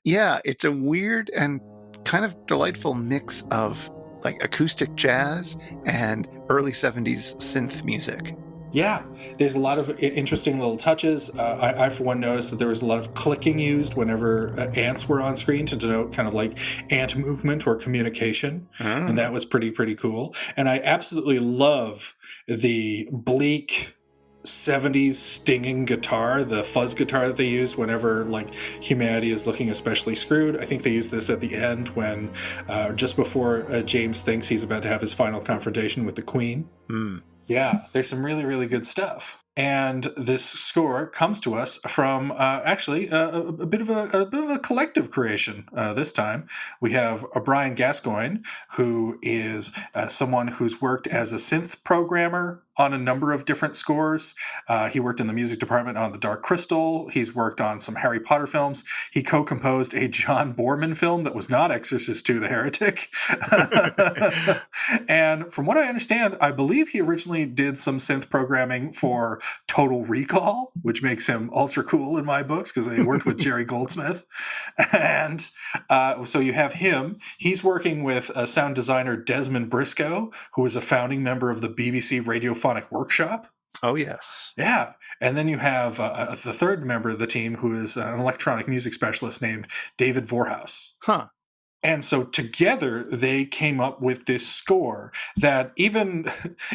Yeah, it's a weird and kind of delightful mix of like acoustic jazz and early 70s synth music. Yeah, there's a lot of interesting little touches. I, for one, noticed that there was a lot of clicking used whenever ants were on screen to denote kind of like ant movement or communication. And that was pretty cool. And I absolutely love the bleak 70s stinging guitar, the fuzz guitar that they use whenever like humanity is looking especially screwed. I think they use this at the end when just before James thinks he's about to have his final confrontation with the Queen. Yeah, there's some really good stuff. And this score comes to us from actually a bit of a collective creation. This time we have Brian Gascoigne, who is someone who's worked as a synth programmer on a number of different scores. He worked in the music department on The Dark Crystal. He's worked on some Harry Potter films. He co-composed a John Boorman film that was not Exorcist II: The Heretic. And from what I understand, I believe he originally did some synth programming for Total Recall, which makes him ultra cool in my books because they worked with Jerry Goldsmith. And so you have him. He's working with sound designer Desmond Briscoe, who is a founding member of the BBC Radiophonic Workshop. Oh, yes. Yeah. And then you have the third member of the team, who is an electronic music specialist named David Vorhaus. Huh. And so together they came up with this score that even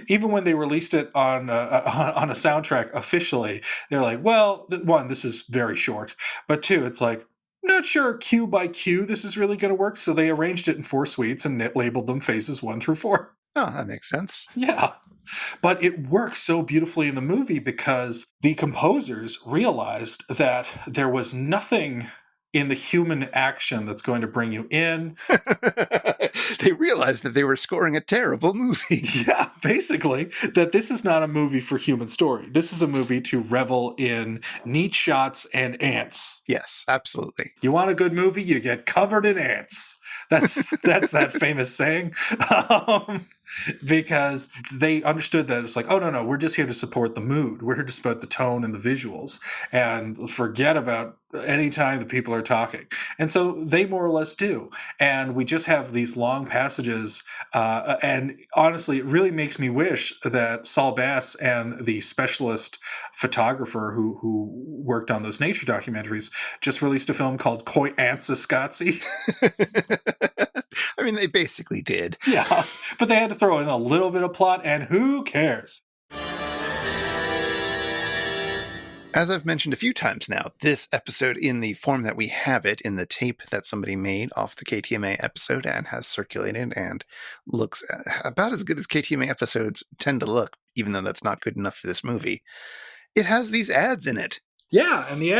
when they released it on a soundtrack officially, they're like, well, one, this is very short, but two, it's like, not sure cue by cue this is really going to work. So they arranged it in 4 suites and labeled them phases 1 through 4. Oh, that makes sense. Yeah. But it works so beautifully in the movie because the composers realized that there was nothing in the human action that's going to bring you in. They realized that they were scoring a terrible movie. Yeah, basically, that this is not a movie for human story. This is a movie to revel in neat shots and ants. Yes, absolutely. You want a good movie? You get covered in ants. That's that famous saying. Because they understood that it's like, oh, no, we're just here to support the mood. We're here to support the tone and the visuals and forget about any time that people are talking. And so they more or less do. And we just have these long passages. And honestly, it really makes me wish that Saul Bass and the specialist photographer who worked on those nature documentaries just released a film called Koi Antsascotzi. I mean, they basically did. Yeah, but they had to throw in a little bit of plot, and who cares? As I've mentioned a few times now, this episode in the form that we have it in the tape that somebody made off the KTMA episode and has circulated and looks about as good as KTMA episodes tend to look, even though that's not good enough for this movie. It has these ads in it. Yeah, and the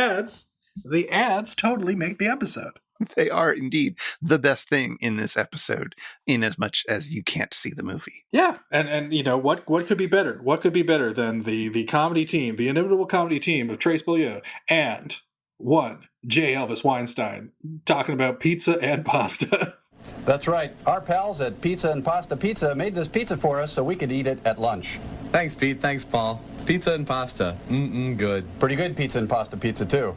ads totally make the episode. They are indeed the best thing in this episode, in as much as you can't see the movie. Yeah, and you know what could be better? What could be better than the comedy team, the inimitable comedy team of Trace Beaulieu and one J. Elvis Weinstein talking about pizza and pasta. That's right. Our pals at Pizza and Pasta Pizza made this pizza for us so we could eat it at lunch. Thanks, Pete. Thanks, Paul. Pizza and pasta. Good. Pretty good pizza and pasta pizza, too.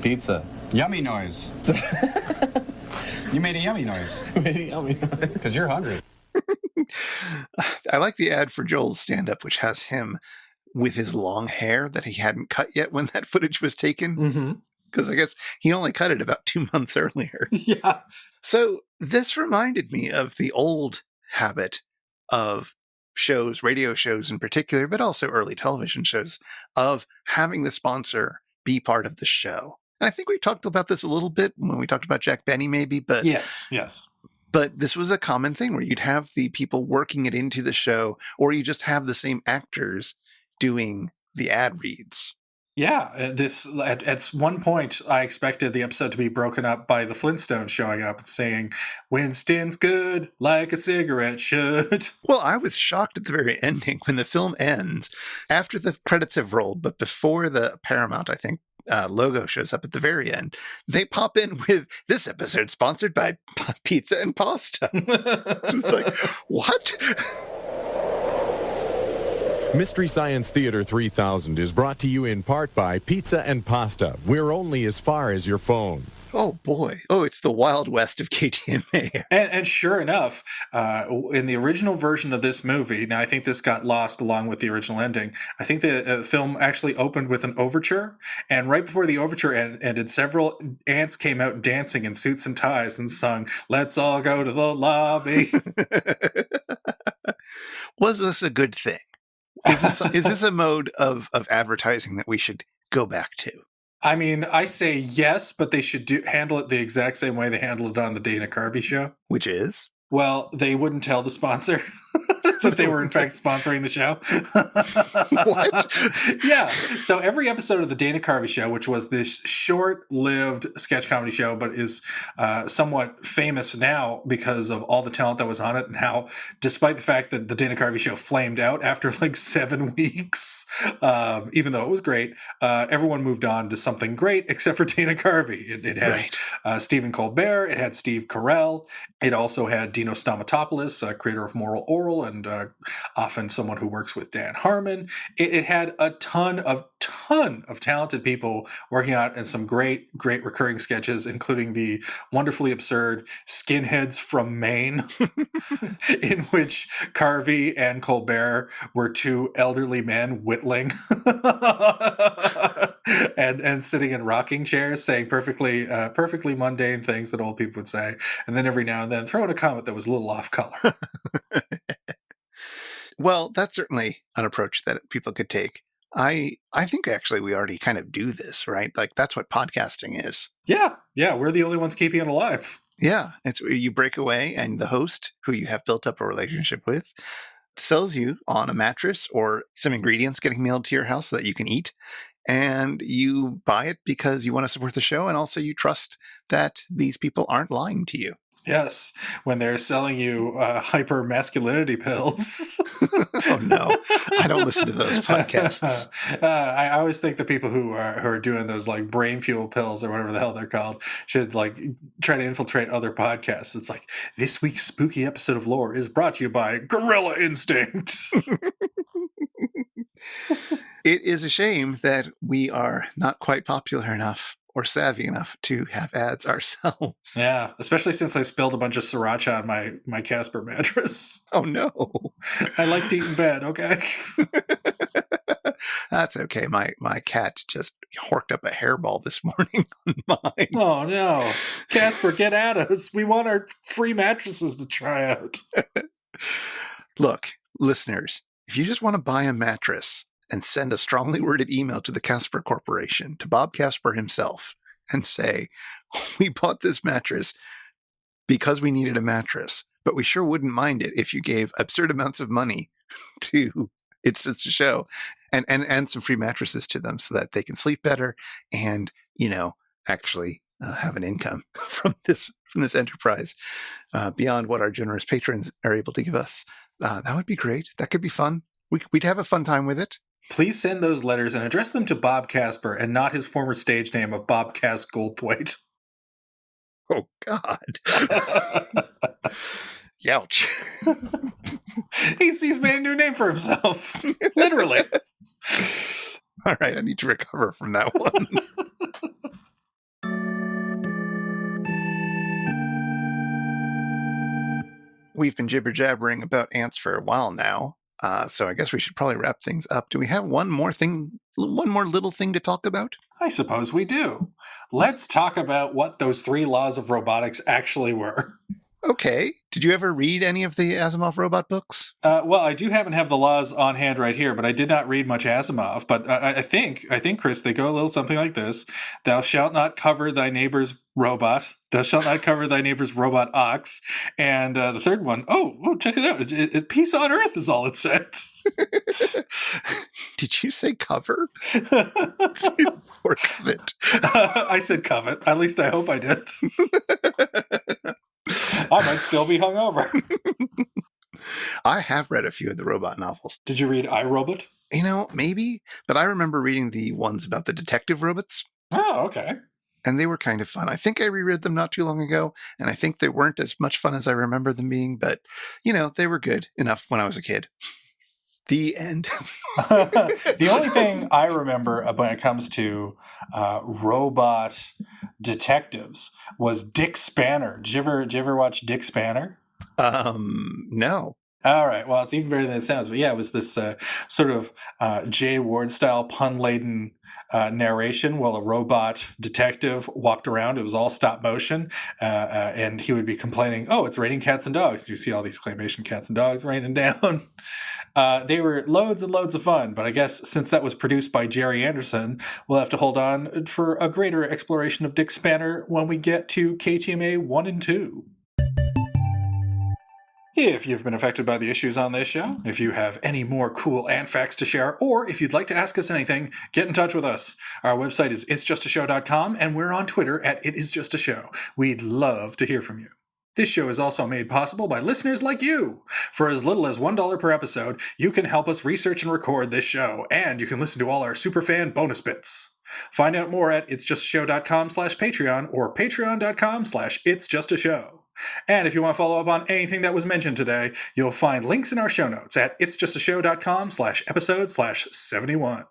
Pizza. Yummy noise. You made a yummy noise. Because you're hungry. I like the ad for Joel's stand-up, which has him with his long hair that he hadn't cut yet when that footage was taken. Because I guess he only cut it about 2 months earlier. Yeah. So this reminded me of the old habit of shows, radio shows in particular, but also early television shows, of having the sponsor be part of the show. And I think we talked about this a little bit when we talked about Jack Benny, maybe, but yes. But this was a common thing where you'd have the people working it into the show, or you just have the same actors doing the ad reads. Yeah, this at one point I expected the episode to be broken up by the Flintstones showing up and saying, "Winston's good like a cigarette should." Well, I was shocked at the very ending when the film ends, after the credits have rolled, but before the Paramount, I think, logo shows up at the very end. They pop in with, "This episode sponsored by Pizza and Pasta." It's like, what? Mystery Science Theater 3000 is brought to you in part by Pizza and Pasta. We're only as far as your phone. Oh boy. Oh, it's the Wild West of KTMA. And sure enough, in the original version of this movie, now I think this got lost along with the original ending. I think the film actually opened with an overture, and right before the overture ended, several ants came out dancing in suits and ties and sung, "Let's all go to the lobby." Was this a good thing? Is this a mode of advertising that we should go back to? I mean, I say yes, but they should handle it the exact same way they handled it on the Dana Carvey show. Which is? Well, they wouldn't tell the sponsor that they were in fact sponsoring the show. What? Yeah. So every episode of the Dana Carvey show, which was this short-lived sketch comedy show, but is somewhat famous now because of all the talent that was on it, and how, despite the fact that the Dana Carvey show flamed out after like 7 weeks, even though it was great, everyone moved on to something great except for Dana Carvey. It had Stephen Colbert. It had Steve Carell. It also had Dino Stamatopoulos, creator of Moral Oral, and often someone who works with Dan Harmon. It had a ton of talented people working on it, and some great recurring sketches, including the wonderfully absurd Skinheads from Maine, in which Carvey and Colbert were two elderly men whittling and sitting in rocking chairs saying perfectly mundane things that old people would say, and then every now and then throw in a comment that was a little off color. Well, that's certainly an approach that people could take. I think actually we already kind of do this, right? Like that's what podcasting is. Yeah, we're the only ones keeping it alive. Yeah, it's you break away, and the host, who you have built up a relationship with, sells you on a mattress or some ingredients getting mailed to your house so that you can eat. And you buy it because you want to support the show, and also you trust that these people aren't lying to you. Yes, when they're selling you hyper masculinity pills. Oh no, I don't listen to those podcasts. I always think the people who are doing those like brain fuel pills or whatever the hell they're called should like try to infiltrate other podcasts. It's like, this week's spooky episode of Lore is brought to you by Gorilla Instinct. It is a shame that we are not quite popular enough or savvy enough to have ads ourselves. Yeah, especially since I spilled a bunch of sriracha on my Casper mattress. Oh no. I like to eat in bed, okay? That's okay. My cat just horked up a hairball this morning on mine. Oh no. Casper, get at us. We want our free mattresses to try out. Look, listeners, if you just want to buy a mattress and send a strongly worded email to the Casper Corporation, to Bob Casper himself, and say, we bought this mattress because we needed a mattress, but we sure wouldn't mind it if you gave absurd amounts of money to It's Just a Show, and some free mattresses to them so that they can sleep better and, actually have an income from this enterprise beyond what our generous patrons are able to give us. That would be great. That could be fun. We'd have a fun time with it. Please send those letters and address them to Bob Casper and not his former stage name of Bob Cass Goldthwait. Oh, God. Youch. He's made a new name for himself. Literally. All right, I need to recover from that one. We've been jibber-jabbering about ants for a while now. So I guess we should probably wrap things up. Do we have one more little thing to talk about? I suppose we do. Let's talk about what those 3 laws of robotics actually were. Okay. Did you ever read any of the Asimov robot books? Well, I do happen to have the laws on hand right here, but I did not read much Asimov. But I think, Chris, they go a little something like this. Thou shalt not cover thy neighbor's robot. Thou shalt not cover thy neighbor's robot ox. And the third one, check it out. Peace on earth is all it said. Did you say cover? Or covet? I said covet. At least I hope I did. I might still be hungover. I have read a few of the robot novels. Did you read iRobot? Maybe. But I remember reading the ones about the detective robots. Oh, okay. And they were kind of fun. I think I reread them not too long ago, and I think they weren't as much fun as I remember them being, but, they were good enough when I was a kid. The end. The only thing I remember when it comes to robot detectives was Dick Spanner. Did you ever watch Dick Spanner? No. All right. Well, it's even better than it sounds. But yeah, it was this sort of Jay Ward style pun laden narration while a robot detective walked around. It was all stop motion, and he would be complaining, "Oh, it's raining cats and dogs." And you see all these claymation cats and dogs raining down. They were loads and loads of fun, but I guess since that was produced by Jerry Anderson, we'll have to hold on for a greater exploration of Dick Spanner when we get to KTMA 1 and 2. If you've been affected by the issues on this show, if you have any more cool ant facts to share, or if you'd like to ask us anything, get in touch with us. Our website is itsjustashow.com, and we're on Twitter at itisjustashow. We'd love to hear from you. This show is also made possible by listeners like you. For as little as $1 per episode, you can help us research and record this show, and you can listen to all our superfan bonus bits. Find out more at itsjustashow.com/Patreon or patreon.com/itsjustashow. And if you want to follow up on anything that was mentioned today, you'll find links in our show notes at itsjustashow.com/episode/71.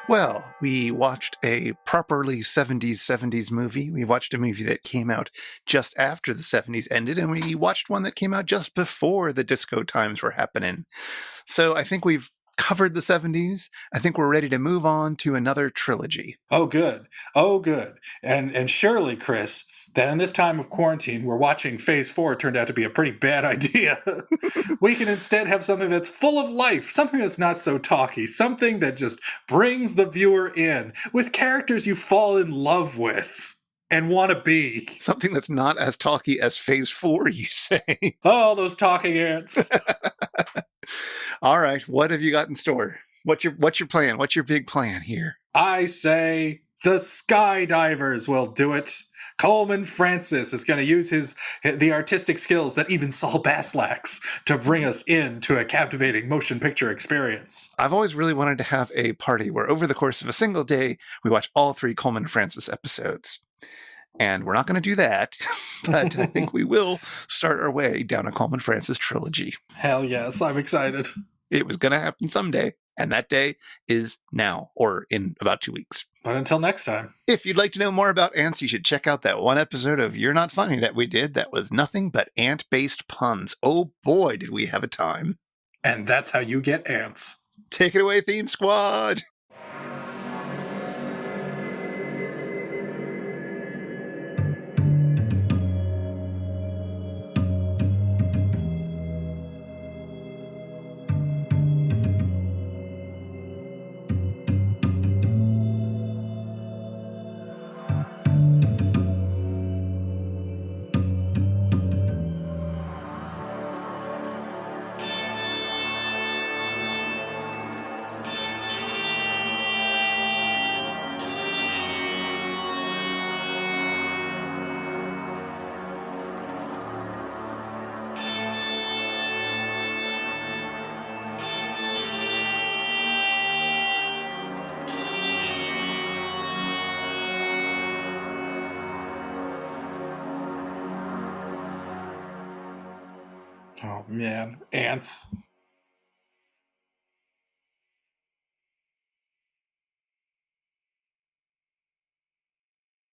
Well, we watched a properly 70s movie. We watched a movie that came out just after the 70s ended, and we watched one that came out just before the disco times were happening. So I think we've covered the 70s. I think we're ready to move on to another trilogy. Oh, good. Oh, good. And surely, Chris, that in this time of quarantine, where watching Phase 4 turned out to be a pretty bad idea, we can instead have something that's full of life, something that's not so talky, something that just brings the viewer in, with characters you fall in love with and want to be. Something that's not as talky as Phase 4, you say? Oh, those talking ants. All right, what have you got in store? What's your plan? What's your big plan here? I say the skydivers will do it. Coleman Francis is going to use the artistic skills that even Saul Bass lacks to bring us into a captivating motion picture experience. I've always really wanted to have a party where over the course of a single day, we watch all 3 Coleman Francis episodes. And we're not going to do that, but I think we will start our way down a Coleman Francis trilogy. Hell yes, I'm excited. It was going to happen someday, and that day is now, or in about 2 weeks. But until next time. If you'd like to know more about ants, you should check out that one episode of You're Not Funny that we did that was nothing but ant-based puns. Oh boy, did we have a time. And that's how you get ants. Take it away, Theme Squad! Oh man, ants.